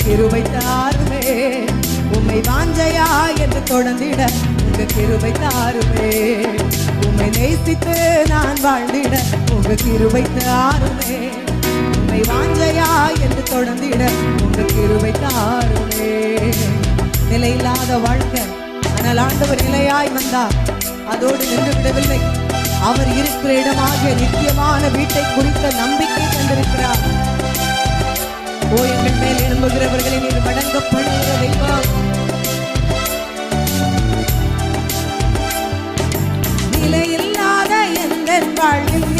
கிருபை தாருமே. உம்மை வாஞ்சையா என்று தொடர்ந்திட உங்க கிருபை தாருமே. உம்மை நேசித்து நான் வாழ்ந்திட உங்க கிருபை தாருமே. உம்மை வாஞ்சையா என்று தொடர்ந்திட உங்க கிருபை தாருமே. நிலையில்லாத வாழ்க்கை, ஆனால் ஆண்டவர் நிலையாய் வந்தார். அதோடு நின்று விடவில்லை. அவர் இருக்கிற இடமாகிய நித்தியமான வீட்டை குறித்த நம்பிக்கை தந்திருக்கிறார். ஓ, எங்கள் மேல் எழும்புகிறவர்களை நீர் வணங்கப்படுகிற தெய்வம். நிலையில்லாத எங்கள் வாழ்வில்